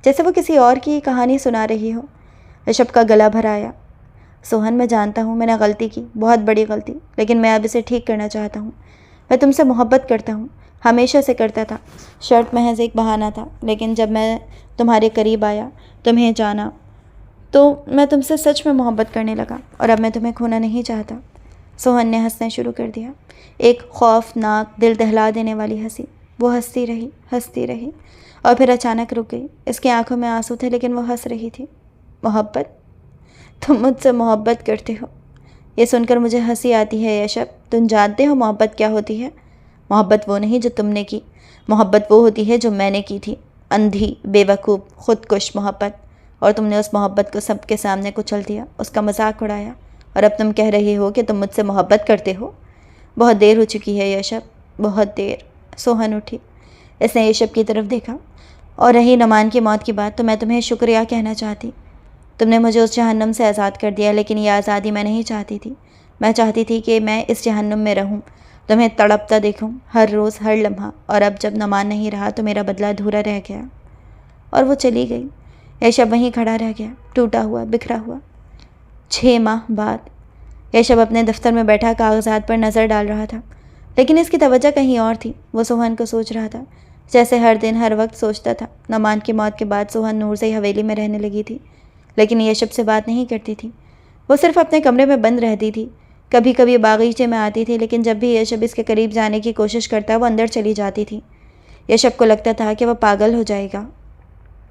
जैसे वो किसी और की कहानी सुना रही हो। यशब का गला भर आया। सोहन, मैं जानता हूँ मैंने गलती की, बहुत बड़ी गलती, लेकिन मैं अब इसे ठीक करना चाहता हूँ। मैं तुमसे मोहब्बत करता हूँ, हमेशा से करता था। शर्त महज एक बहाना था, लेकिन जब मैं तुम्हारे करीब आया, तुम्हें जाना, तो मैं तुमसे सच में मोहब्बत करने लगा, और अब मैं तुम्हें खोना नहीं चाहता। सोहन ने हंसना शुरू कर दिया, एक खौफनाक, दिल दहला देने वाली हंसी। वो हंसती रही और फिर अचानक रुक गई। इसकी आंखों में आंसू थे, लेकिन वो हंस रही थी। मोहब्बत? तुम मुझसे मोहब्बत करते हो? ये सुनकर मुझे हंसी आती है यशब। तुम जानते हो मोहब्बत क्या होती है? मोहब्बत वो नहीं जो तुमने की, मोहब्बत वो होती है जो मैंने की थी। अंधी, बेवकूफ़, खुदकुश मोहब्बत। और तुमने उस मोहब्बत को सबके सामने कुचल दिया, उसका मजाक उड़ाया, और अब तुम कह रही हो कि तुम मुझसे मोहब्बत करते हो। बहुत देर हो चुकी है यशब, बहुत देर। सोहन उठी। इसने यशब की तरफ देखा। और रही नुमान की मौत की बात, तो मैं तुम्हें शुक्रिया कहना चाहती। तुमने मुझे उस जहन्नुम से आज़ाद कर दिया, लेकिन यह आज़ादी मैं नहीं चाहती थी। मैं चाहती थी कि मैं इस जहन्नुम में रहूं, तुम्हें तड़पता देखूं, हर रोज़, हर लम्हा। और अब जब नुमान नहीं रहा तो मेरा बदला अधूरा रह गया। और वो चली गई। यशब वहीं खड़ा रह गया, टूटा हुआ, बिखरा हुआ। 6 माह बाद यशब अपने दफ्तर में बैठा कागजात पर नज़र डाल रहा था, लेकिन इसकी तवज्जो कहीं और थी। वो सोहन को सोच रहा था, जैसे हर दिन हर वक्त सोचता था। नमान की मौत के बाद सोहन नूरजई हवेली में रहने लगी थी, लेकिन यशब से बात नहीं करती थी। वो सिर्फ अपने कमरे में बंद रहती थी। कभी कभी बागीचे में आती थी, लेकिन जब भी यशब इसके करीब जाने की कोशिश करता वो अंदर चली जाती थी। यशब को लगता था कि वह पागल हो जाएगा।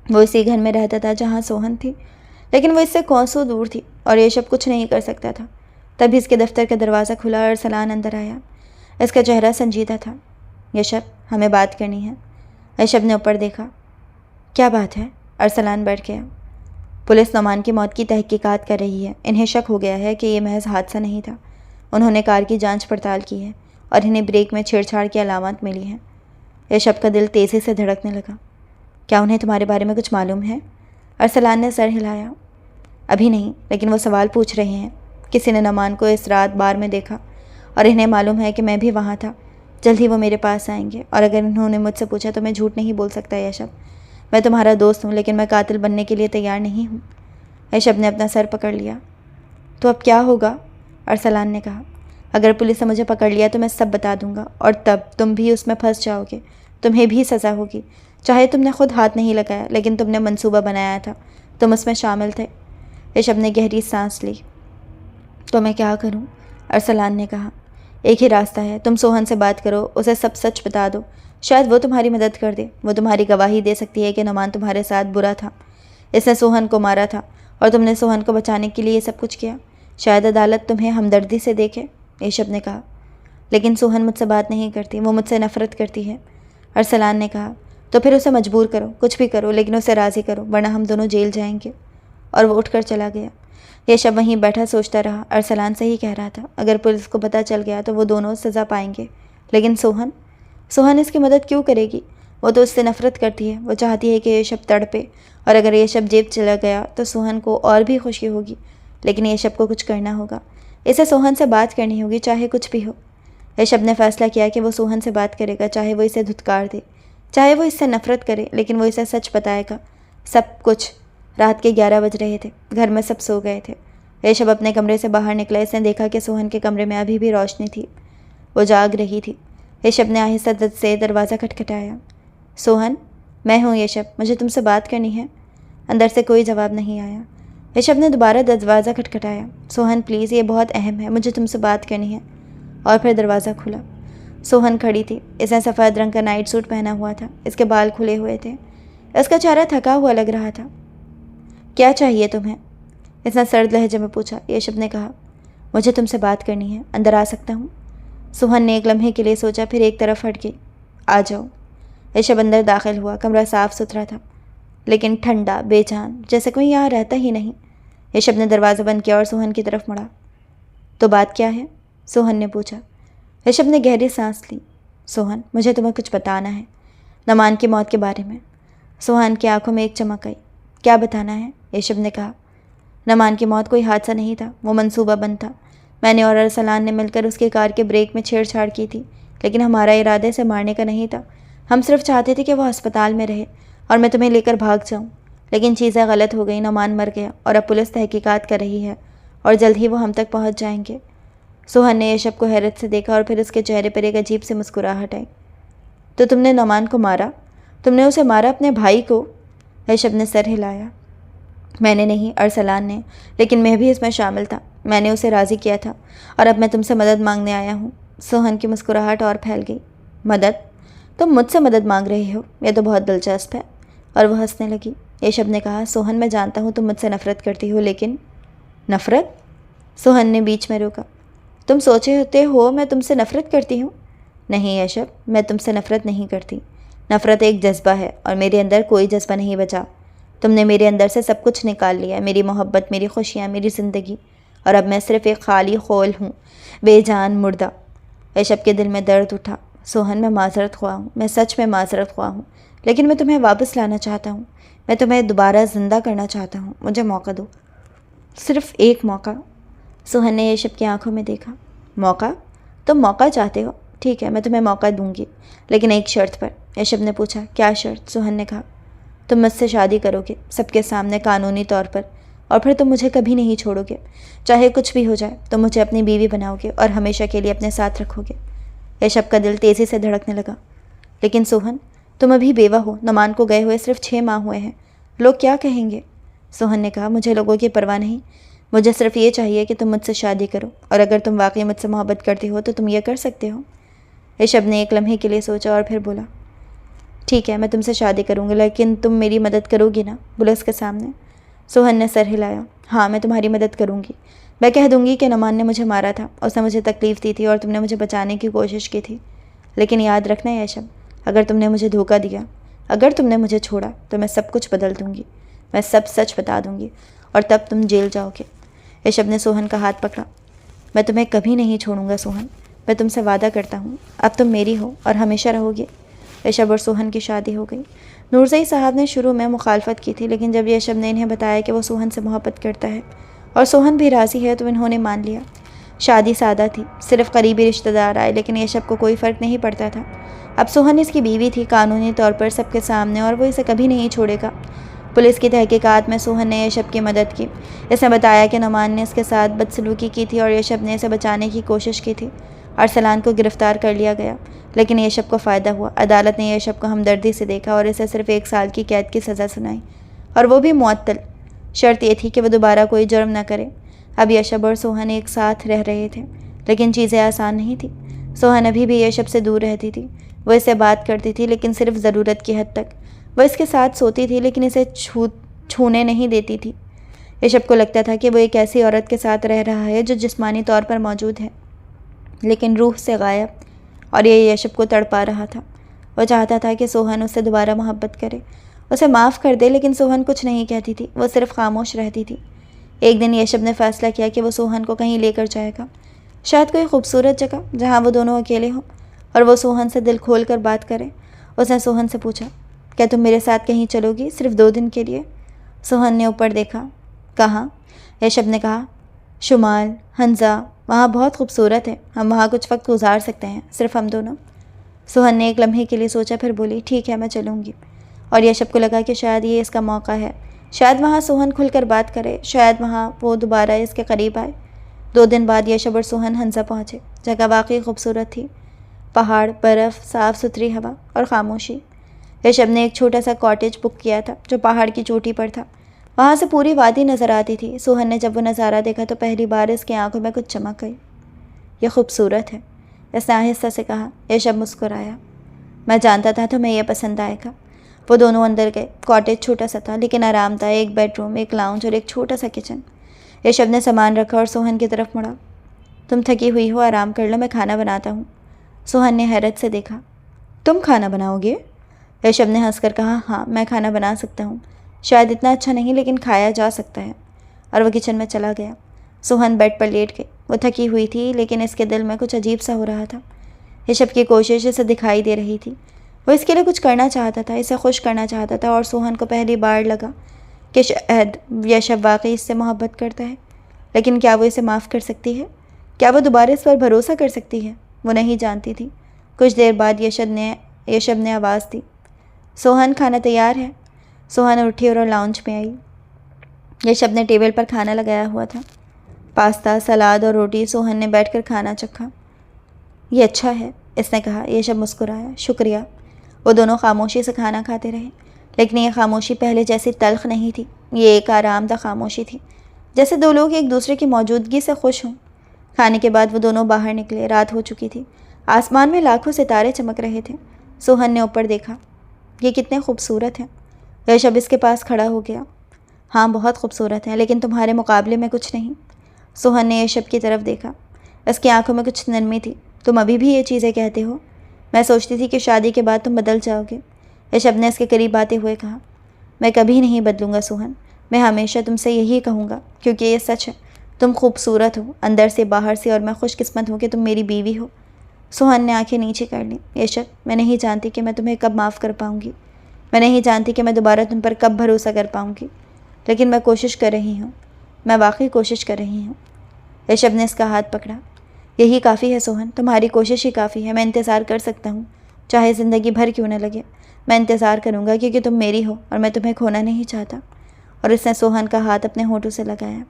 वो इसी घर में रहता था जहाँ सोहन थी, लेकिन वो इससे कोसों दूर थी और यशब कुछ नहीं कर सकता था। तभी इसके दफ्तर का दरवाज़ा खुला और अरसलान अंदर आया। इसका चेहरा संजीदा था। यशब, हमें बात करनी है। यशब ने ऊपर देखा। क्या बात है? अरसलान बैठ गया। पुलिस नमान की मौत की तहकीकात कर रही है। इन्हें शक हो गया है कि ये महज हादसा नहीं था। उन्होंने कार की जांच पड़ताल की है और इन्हें ब्रेक में छेड़छाड़ की अलामत मिली हैं। यशब का दिल तेज़ी से धड़कने लगा। क्या उन्हें तुम्हारे बारे में कुछ मालूम है? अरसलान ने सर हिलाया। अभी नहीं, लेकिन वो सवाल पूछ रहे हैं। किसी ने नमान को इस रात बार में देखा और इन्हें मालूम है कि मैं भी वहाँ था। जल्द ही वो मेरे पास आएंगे और अगर इन्होंने मुझसे पूछा तो मैं झूठ नहीं बोल सकता। यशब, मैं तुम्हारा दोस्त हूँ, लेकिन मैं कातिल बनने के लिए तैयार नहीं हूँ। यशब ने अपना सर पकड़ लिया। तो अब क्या होगा? अरसलान ने कहा। अगर पुलिस ने मुझे पकड़ लिया तो मैं सब बता दूंगा और तब तुम भी उसमें फंस जाओगे। तुम्हें भी सज़ा होगी। चाहे तुमने खुद हाथ नहीं लगाया, लेकिन तुमने मंसूबा बनाया था, तुम उसमें शामिल थे। यशब ने गहरी सांस ली। तो मैं क्या करूं? अरसलान ने कहा। एक ही रास्ता है, तुम सोहन से बात करो, उसे सब सच बता दो। शायद वो तुम्हारी मदद कर दे। वो तुम्हारी गवाही दे सकती है कि नमान तुम्हारे साथ बुरा था, इसने सोहन को मारा था और तुमने सोहन को बचाने के लिए सब कुछ किया। शायद अदालत तुम्हें हमदर्दी से देखे। यशब ने कहा। लेकिन सोहन मुझसे बात नहीं करती, वो मुझसे नफ़रत करती है। अरसलान ने कहा। तो फिर उसे मजबूर करो, कुछ भी करो, लेकिन उसे राज़ी करो, वरना हम दोनों जेल जाएंगे। और वो उठकर चला गया। यशब वहीं बैठा सोचता रहा। अरसलान सही कह रहा था। अगर पुलिस को पता चल गया तो वो दोनों सज़ा पाएंगे, लेकिन सोहन इसकी मदद क्यों करेगी? वो तो उससे नफ़रत करती है। वो चाहती है कि यशब तड़पे, और अगर यशब जेब चला गया तो सोहन को और भी खुशी होगी। लेकिन यशब को कुछ करना होगा। इसे सोहन से बात करनी होगी, चाहे कुछ भी हो। यशब ने फैसला किया कि वो सोहन से बात करेगा, चाहे वो इसे धुतकार दे, चाहे वो इससे नफ़रत करे, लेकिन वो इसे सच बताएगा। सब कुछ। रात के 11 बज रहे थे। घर में सब सो गए थे। यशब अपने कमरे से बाहर निकला। इसने देखा कि सोहन के कमरे में अभी भी रोशनी थी। वो जाग रही थी। यशब ने आहिस्ता से दरवाज़ा खटखटाया। सोहन, मैं हूँ यशब, मुझे तुमसे बात करनी है। अंदर से कोई जवाब नहीं आया। यशब ने दोबारा दरवाज़ा खटखटाया। सोहन प्लीज़, ये बहुत अहम है, मुझे तुमसे बात करनी है। और फिर दरवाज़ा खुला। सोहन खड़ी थी। इसने सफ़ेद रंग का नाइट सूट पहना हुआ था। इसके बाल खुले हुए थे। इसका चेहरा थका हुआ लग रहा था। क्या चाहिए तुम्हें? इसने सर्द लहजे में पूछा। यशब ने कहा, मुझे तुमसे बात करनी है, अंदर आ सकता हूँ? सोहन ने एक लम्हे के लिए सोचा, फिर एक तरफ हट गई। आ जाओ। यशब अंदर दाखिल हुआ। कमरा साफ़ सुथरा था, लेकिन ठंडा, बेजान, जैसे कोई यहाँ रहता ही नहीं। यशब ने दरवाज़ा बंद किया और सोहन की तरफ मुड़ा। तो बात क्या है? सोहन ने पूछा। यशब ने गहरी सांस ली। सोहन, मुझे तुम्हें कुछ बताना है, नमान की मौत के बारे में। सोहन की आंखों में एक चमक आई। क्या बताना है? यशब ने कहा। नमान की मौत कोई हादसा नहीं था, वो मंसूबा बंद था। मैंने और अरसलान ने मिलकर उसकी कार के ब्रेक में छेड़छाड़ की थी, लेकिन हमारा इरादे से मारने का नहीं था। हम सिर्फ चाहते थे कि वो अस्पताल में रहे और मैं तुम्हें लेकर भाग जाऊं। लेकिन चीज़ें गलत हो गई। नमान मर गया और अब पुलिस तहकीकात कर रही है और जल्द ही वो हम तक पहुंच जाएंगे। सोहन ने यशब को हैरत से देखा और फिर उसके चेहरे पर एक अजीब सी मुस्कुराहट आई। तो तुमने नमान को मारा? तुमने उसे मारा, अपने भाई को? यशब ने सर हिलाया। मैंने नहीं, अरसलान ने, लेकिन मैं भी इसमें शामिल था। मैंने उसे राज़ी किया था और अब मैं तुमसे मदद मांगने आया हूँ। सोहन की मुस्कुराहट और फैल गई। मदद? तुम मुझसे मदद मांग रहे हो? यह तो बहुत दिलचस्प है। और वह हंसने लगी। यशब ने कहा, सोहन, मैं जानता हूँ तुम मुझसे नफ़रत करती हो, लेकिन नफ़रत? सोहन ने बीच में रोका। तुम सोचे होते हो मैं तुमसे नफ़रत करती हूँ? नहीं यशब, मैं तुमसे नफ़रत नहीं करती। नफ़रत एक जज्बा है और मेरे अंदर कोई जज्बा नहीं बचा। तुमने मेरे अंदर से सब कुछ निकाल लिया, मेरी मोहब्बत, मेरी खुशियाँ, मेरी ज़िंदगी, और अब मैं सिर्फ एक खाली खोल हूँ, बेजान मुर्दा। यशब के दिल में दर्द उठा। सोहन, मैं माजरत ख्वाह हूँ, मैं सच में माजरत ख्वाह हूँ, लेकिन मैं तुम्हें वापस लाना चाहता हूँ। मैं तुम्हें दोबारा ज़िंदा करना चाहता हूँ। मुझे मौका दो, सिर्फ एक मौका। सोहन ने यशब की आंखों में देखा। मौका? तुम मौका चाहते हो? ठीक है, मैं तुम्हें मौका दूंगी, लेकिन एक शर्त पर। यशब ने पूछा। क्या शर्त? सोहन ने कहा। तुम मुझसे शादी करोगे, सबके सामने, कानूनी तौर पर। और फिर तुम मुझे कभी नहीं छोड़ोगे। चाहे कुछ भी हो जाए तुम मुझे अपनी बीवी बनाओगे और हमेशा के लिए अपने साथ रखोगे। ऋषभ का दिल तेज़ी से धड़कने लगा। लेकिन सोहन, तुम अभी बेवा हो, नुमान को गए हुए सिर्फ 6 माह हुए हैं, लोग क्या कहेंगे? सोहन ने कहा, मुझे लोगों की परवाह नहीं, मुझे सिर्फ ये चाहिए कि तुम मुझसे शादी करो, और अगर तुम वाकई मुझसे मोहब्बत करती हो तो तुम ये कर सकते हो। ऋषभ ने एक लम्हे के लिए सोचा और फिर बोला, ठीक है, मैं तुमसे शादी करूँगी, लेकिन तुम मेरी मदद करोगी ना? बोला उसके सामने। सोहन ने सर हिलाया। हाँ, मैं तुम्हारी मदद करूँगी। मैं कह दूँगी कि नुमान ने मुझे मारा था, उसने मुझे तकलीफ़ दी थी और तुमने मुझे बचाने की कोशिश की थी। लेकिन याद रखना ऋषभ, अगर तुमने मुझे धोखा दिया, अगर तुमने मुझे छोड़ा तो मैं सब कुछ बदल दूँगी, मैं सब सच बता दूँगी और तब तुम जेल जाओगे। ऋषभ ने सोहन का हाथ पकड़ा। मैं तुम्हें कभी नहीं छोड़ूंगा सोहन, मैं तुमसे वादा करता हूँ, अब तुम मेरी हो और हमेशा रहोगे। ऋषभ और सोहन की शादी हो गई। नूरजई साहब ने शुरू में मुखालफत की थी, लेकिन जब ऋषभ ने इन्हें बताया कि वो सोहन से मोहब्बत करता है और सोहन भी राज़ी है तो इन्होंने मान लिया। शादी सादा थी, सिर्फ करीबी रिश्तेदार आए, लेकिन ऋषभ को कोई फ़र्क नहीं पड़ता था। अब सोहन इसकी बीवी थी, कानूनी तौर पर सबके सामने, और वो इसे कभी नहीं छोड़ेगा। पुलिस की तहकीकात में सोहन ने ऋषभ की मदद की। इसने बताया कि नुमान ने इसके साथ बदसलूकी की थी और ऋषभ ने इसे बचाने की कोशिश की थी। अरसलान को गिरफ्तार कर लिया गया, लेकिन ऋषभ को फ़ायदा हुआ। अदालत ने ऋषभ को हमदर्दी से देखा और इसे सिर्फ 1 साल की कैद की सज़ा सुनाई, और वो भी मुअत्तल। शर्त ये थी कि वह दोबारा कोई जुर्म न करे। अब ऋषभ और सोहन एक साथ रह रहे थे, लेकिन चीज़ें आसान नहीं थी। सोहन अभी भी ऋषभ से दूर रहती थी। वो इससे बात करती थी, लेकिन सिर्फ ज़रूरत की हद तक। वह इसके साथ सोती थी, लेकिन इसे छूने नहीं देती थी। ऋषभ को लगता था कि वो एक ऐसी औरत के साथ रह रहा है जो जिस्मानी तौर पर मौजूद है, लेकिन रूह से गायब, और ये ऋषभ को तड़पा रहा था। वह चाहता था कि सोहन उससे दोबारा मोहब्बत करे, उसे माफ़ कर दे, लेकिन सोहन कुछ नहीं कहती थी, वो सिर्फ खामोश रहती थी। एक दिन ऋषभ ने फैसला किया कि वो सोहन को कहीं लेकर जाएगा, शायद कोई खूबसूरत जगह जहाँ वो दोनों अकेले हों और वो सोहन से दिल खोल कर बात करें। उसने सोहन से पूछा, क्या तुम मेरे साथ कहीं चलोगी, सिर्फ 2 दिन के लिए? सोहन ने ऊपर देखा। कहाँ? ऋषभ ने कहा, शुमाल, हंजा, वहाँ बहुत खूबसूरत है, हम वहाँ कुछ वक्त गुजार सकते हैं, सिर्फ हम दोनों। सोहन ने एक लम्हे के लिए सोचा, फिर बोली, ठीक है, मैं चलूँगी। और ऋषभ को लगा कि शायद ये इसका मौका है, शायद वहाँ सोहन खुलकर बात करे, शायद वहाँ वो दोबारा इसके करीब आए। 2 दिन बाद ऋषभ और सोहन हंजा पहुँचे। जगह वाकई खूबसूरत थी, पहाड़, बर्फ़, साफ़ सुथरी हवा और खामोशी। ऋषभ ने एक छोटा सा कॉटेज बुक किया था जो पहाड़ की चोटी पर था। वहाँ से पूरी वादी नज़र आती थी। सोहन ने जब वो नज़ारा देखा तो पहली बार इसकी आंखों में कुछ चमक गई। यह खूबसूरत है, इसने आहिस्ता से कहा। ऋषभ मुस्कुराया। मैं जानता था तुम्हें यह पसंद आएगा। वो दोनों अंदर गए। कॉटेज छोटा सा था, लेकिन आराम था। एक बेडरूम, एक लाउंज और एक छोटा सा किचन। ऋषभ ने सामान रखा और सोहन की तरफ मुड़ा। तुम थकी हुई हो, आराम कर लो, मैं खाना बनाता हूँ। सोहन ने हैरत से देखा। तुम खाना बनाओगे? ऋषभ ने हंसकर कहा, हाँ, मैं खाना बना सकता हूँ, शायद इतना अच्छा नहीं, लेकिन खाया जा सकता है। और वह किचन में चला गया। सोहन बेड पर लेट गई। वो थकी हुई थी, लेकिन इसके दिल में कुछ अजीब सा हो रहा था। ऋषभ की कोशिश इसे दिखाई दे रही थी। वो इसके लिए कुछ करना चाहता था, इसे खुश करना चाहता था, और सोहन को पहली बार लगा कि शायद ऋषभ वाकई इससे मोहब्बत करता है। लेकिन क्या वो इसे माफ़ कर सकती है? क्या वो दोबारा इस पर भरोसा कर सकती है? वो नहीं जानती थी। कुछ देर बाद ऋषभ ने आवाज़ दी, सोहन, खाना तैयार है। सोहन उठी और लाउंज में आई। ऋषभ ने टेबल पर खाना लगाया हुआ था, पास्ता, सलाद और रोटी। सोहन ने बैठकर खाना चखा। ये अच्छा है, इसने कहा। ऋषभ मुस्कुराया। शुक्रिया। वो दोनों खामोशी से खाना खाते रहे, लेकिन ये खामोशी पहले जैसी तल्ख नहीं थी। ये एक आरामदा खामोशी थी, जैसे 2 लोग एक दूसरे की मौजूदगी से खुश हों। खाने के बाद वो दोनों बाहर निकले। रात हो चुकी थी। आसमान में लाखों सितारे चमक रहे थे। सोहन ने ऊपर देखा। ये कितने खूबसूरत हैं। ऋषभ इसके पास खड़ा हो गया। हाँ, बहुत खूबसूरत है, लेकिन तुम्हारे मुकाबले में कुछ नहीं। सोहन ने ऋषभ की तरफ देखा। इसकी आंखों में कुछ नरमी थी। तुम अभी भी ये चीज़ें कहते हो? मैं सोचती थी कि शादी के बाद तुम बदल जाओगे। ऋषभ ने इसके करीब आते हुए कहा। मैं कभी नहीं बदलूंगा सोहन, मैं हमेशा तुमसे यही कहूँगा, क्योंकि ये सच है। तुम खूबसूरत हो, अंदर से बाहर से, और मैं खुशकिस्मत हूँ कि तुम मेरी बीवी हो। सोहन ने आंखें नीचे कर ली। ऋषभ, मैं नहीं जानती कि मैं तुम्हें कब माफ़ कर पाऊँगी। मैं नहीं जानती कि मैं दोबारा तुम पर कब भरोसा कर पाऊँगी, लेकिन मैं कोशिश कर रही हूँ। मैं वाकई कोशिश कर रही हूँ। ऋषभ ने इसका हाथ पकड़ा। यही काफ़ी है सोहन, तुम्हारी कोशिश ही काफ़ी है। मैं इंतज़ार कर सकता हूँ, चाहे ज़िंदगी भर क्यों न लगे। मैं इंतज़ार करूँगा, क्योंकि तुम मेरी हो और मैं तुम्हें खोना नहीं चाहता। और इसने सोहन का हाथ अपने होठों से लगाया।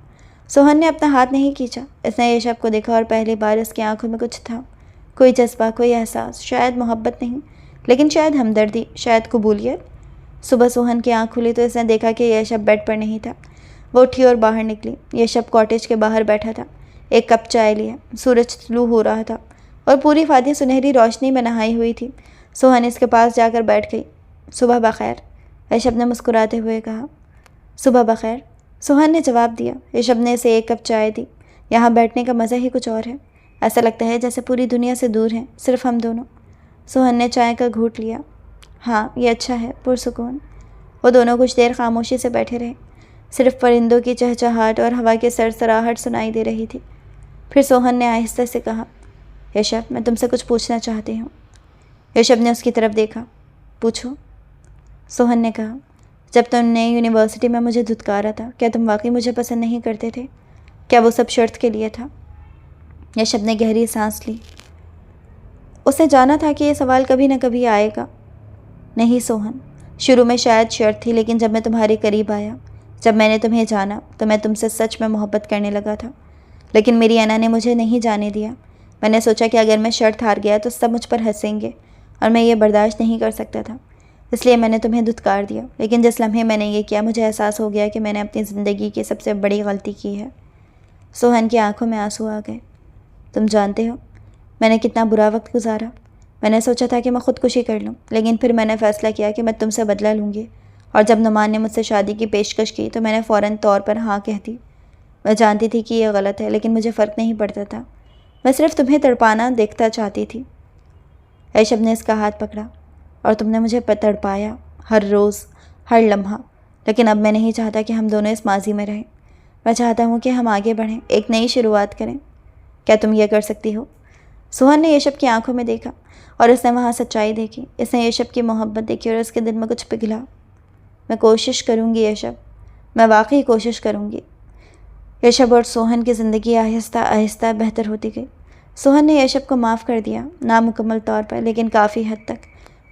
सोहन ने अपना हाथ नहीं खींचा। इसने यशब को देखा और पहली बार इसकी आंखों में कुछ था, कोई जज्बा, कोई एहसास, शायद मोहब्बत नहीं, लेकिन शायद हमदर्दी, शायद कबूलियत। सुबह सोहन की आंख खुली तो इसने देखा कि यशब बेड पर नहीं था। वो उठी और बाहर निकली। यशब कॉटेज के बाहर बैठा था, एक कप चाय लिया। सूरज तुलू हो रहा था और पूरी वादी सुनहरी रोशनी में नहाई हुई थी। सोहन इसके पास जाकर बैठ गई। सुबह बखैर, यशब ने मुस्कुराते हुए कहा। सुबह बखैर, सोहन ने जवाब दिया। यशब ने इसे एक कप चाय दी। यहाँ बैठने का मज़ा ही कुछ और है। ऐसा लगता है जैसे पूरी दुनिया से दूर हैं, सिर्फ हम दोनों। सोहन ने चाय का घूंट लिया। हाँ, ये अच्छा है, पुरसुकून। वो दोनों कुछ देर खामोशी से बैठे रहे। सिर्फ परिंदों की चहचहाहट और हवा की सरसराहट सुनाई दे रही थी। फिर सोहन ने आहिस्ता से कहा, यशब, मैं तुमसे कुछ पूछना चाहती हूँ। यशब ने उसकी तरफ देखा। पूछो। सोहन ने कहा, जब तुमने यूनिवर्सिटी में मुझे धुतकारा था, क्या तुम वाकई मुझे पसंद नहीं करते थे? क्या वो सब शर्त के लिए था? यशब ने गहरी सांस ली। उसने जाना था कि ये सवाल कभी ना कभी आएगा। नहीं सोहन, शुरू में शायद शर्त थी, लेकिन जब मैं तुम्हारे करीब आया, जब मैंने तुम्हें जाना, तो मैं तुमसे सच में मोहब्बत करने लगा था। लेकिन मेरी अना ने मुझे नहीं जाने दिया। मैंने सोचा कि अगर मैं शर्त हार गया तो सब मुझ पर हंसेंगे और मैं ये बर्दाश्त नहीं कर सकता था। इसलिए मैंने तुम्हें धुतकार दिया। लेकिन जिस लम्हे मैंने ये किया, मुझे एहसास हो गया कि मैंने अपनी ज़िंदगी की सबसे बड़ी गलती की है। सोहन की आंखों में आंसू आ गए। तुम जानते हो मैंने कितना बुरा वक्त गुजारा। मैंने सोचा था कि मैं ख़ुदकुशी कर लूँ, लेकिन फिर मैंने फ़ैसला किया कि मैं तुमसे बदला लूँगी। और जब नुमान ने मुझसे शादी की पेशकश की तो मैंने फ़ौरन तौर पर हाँ कह दी। मैं जानती थी कि यह गलत है, लेकिन मुझे फ़र्क नहीं पड़ता था। मैं सिर्फ तुम्हें तड़पाना देखता चाहती थी। यशब ने इसका हाथ पकड़ा। और तुमने मुझे तड़पाया, हर रोज़, हर लम्हा। लेकिन अब मैं नहीं चाहता कि हम दोनों इस माजी में रहें। मैं चाहता हूँ कि हम आगे बढ़ें, एक नई शुरुआत करें। क्या तुम यह कर सकती हो? सोहन ने यशब की आंखों में देखा और इसने वहाँ सच्चाई देखी। इसने यशब की मोहब्बत देखी और इसके दिल में कुछ पिघला। मैं कोशिश करूँगी यशब, मैं वाकई कोशिश करूँगी। यशब और सोहन की ज़िंदगी आहिस्ता आहिस्ता बेहतर होती गई। सोहन ने यशब को माफ़ कर दिया, नामुकम्मल तौर पर, लेकिन काफ़ी हद तक।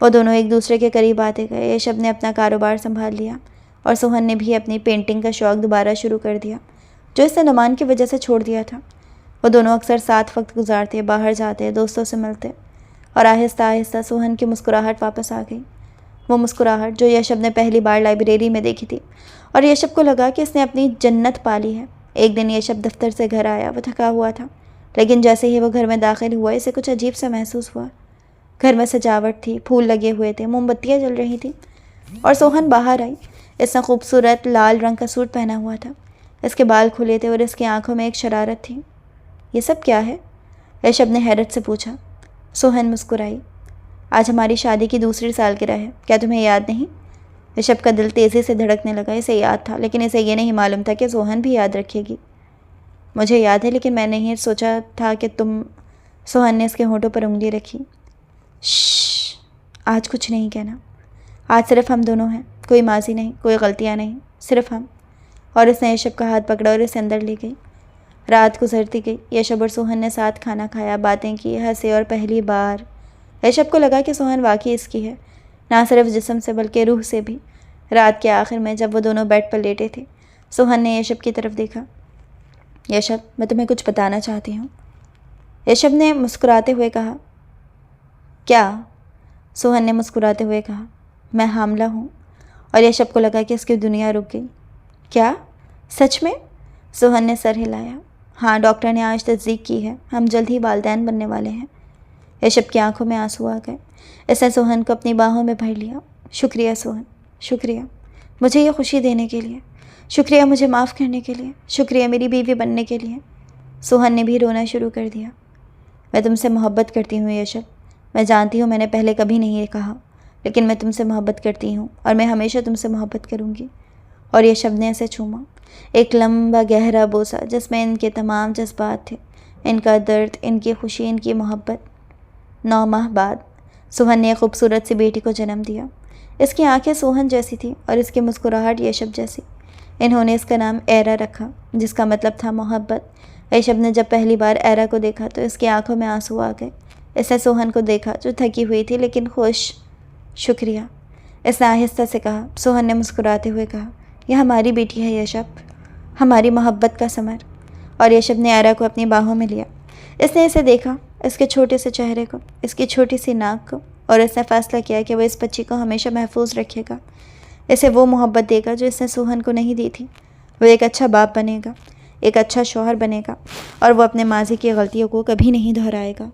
वो दोनों एक दूसरे के करीब आते गए। यशब ने अपना कारोबार संभाल लिया और सोहन ने भी अपनी पेंटिंग का शौक़ दोबारा शुरू कर दिया, जो इसने नुमान की वजह से छोड़ दिया था। वो दोनों अक्सर साथ वक्त गुजारते, बाहर जाते, दोस्तों से मिलते। और आहिस्ता आहिस्ता सोहन की मुस्कुराहट वापस आ गई। वो मुस्कुराहट जो यशब ने पहली बार लाइब्रेरी में देखी थी, और यशब को लगा कि इसने अपनी जन्नत पा ली है। एक दिन यशब दफ्तर से घर आया। वो थका हुआ था, लेकिन जैसे ही वो घर में दाखिल हुआ, इसे कुछ अजीब सा महसूस हुआ। घर में सजावट थी, फूल लगे हुए थे, मोमबत्तियाँ जल रही थी। और सोहन बाहर आई। इसने खूबसूरत लाल रंग का सूट पहना हुआ था। इसके बाल खुले थे और इसकी आंखों में एक शरारत थी। ये सब क्या है? यशब ने हैरत से पूछा। सोहन मुस्कुराई। आज हमारी शादी की दूसरी सालगिरह है, क्या तुम्हें याद नहीं? यशब का दिल तेज़ी से धड़कने लगा। इसे याद था, लेकिन इसे ये नहीं मालूम था कि सोहन भी याद रखेगी। मुझे याद है, लेकिन मैंने नहीं सोचा था कि तुम। सोहन ने इसके होठों पर उंगली रखी। श्श, आज कुछ नहीं कहना। आज सिर्फ हम दोनों हैं, कोई माजी नहीं, कोई गलतियाँ नहीं, सिर्फ हम। और इसने यशब का हाथ पकड़ा और इसे अंदर ले गई। रात गुजरती गई। यशब और सोहन ने साथ खाना खाया, बातें की, हंसे। और पहली बार यशब को लगा कि सोहन वाकई इसकी है, ना सिर्फ जिस्म से बल्कि रूह से भी। रात के आखिर में जब वो दोनों बेड पर लेटे थे, सोहन ने यशब की तरफ देखा। यशब, मैं तुम्हें कुछ बताना चाहती हूँ। यशब ने मुस्कुराते हुए कहा। क्या? सोहन ने मुस्कुराते हुए कहा। मैं हामला हूँ। और यशब को लगा कि इसकी दुनिया रुक गई। क्या? सच में? सोहन ने सर हिलाया। हाँ, डॉक्टर ने आज तस्दीक की है, हम जल्द ही वालिदैन बनने वाले हैं। यशब की आंखों में आंसू आ गए। इसने सोहन को अपनी बाहों में भर लिया। शुक्रिया सोहन, शुक्रिया मुझे ये खुशी देने के लिए, शुक्रिया मुझे माफ़ करने के लिए, शुक्रिया मेरी बीवी बनने के लिए। सोहन ने भी रोना शुरू कर दिया। मैं तुमसे मोहब्बत करती हूँ यशब। मैं जानती हूँ मैंने पहले कभी नहीं कहा, लेकिन मैं तुमसे मोहब्बत करती हूँ और मैं हमेशा तुमसे मोहब्बत करूँगी। और यशब ने इसे चूमा, एक लंबा गहरा बोसा जिसमें इनके तमाम जज्बात थे, इनका दर्द, इनकी खुशी, इनकी मोहब्बत। 9 माह बाद सोहन ने एक खूबसूरत सी बेटी को जन्म दिया। इसकी आंखें सोहन जैसी थी और इसकी मुस्कुराहट यशब जैसी। इन्होंने इसका नाम एरा रखा, जिसका मतलब था मोहब्बत। यशब ने जब पहली बार एरा को देखा तो इसकी आंखों में आंसू आ गए। इसने सोहन को देखा जो थकी हुई थी, लेकिन खुश। शुक्रिया, इसने आहिस्ता से कहा। सोहन ने मुस्कुराते हुए कहा, यह हमारी बेटी है यशब, हमारी मोहब्बत का समर। और यशब ने आयरा को अपनी बाहों में लिया। इसने इसे देखा, इसके छोटे से चेहरे को, इसकी छोटी सी नाक को, और इसने फैसला किया कि वह इस बच्ची को हमेशा महफूज रखेगा। इसे वो मोहब्बत देगा जो इसने सोहन को नहीं दी थी। वह एक अच्छा बाप बनेगा, एक अच्छा शौहर बनेगा, और वो अपने माजी की गलतियों को कभी नहीं दोहराएगा।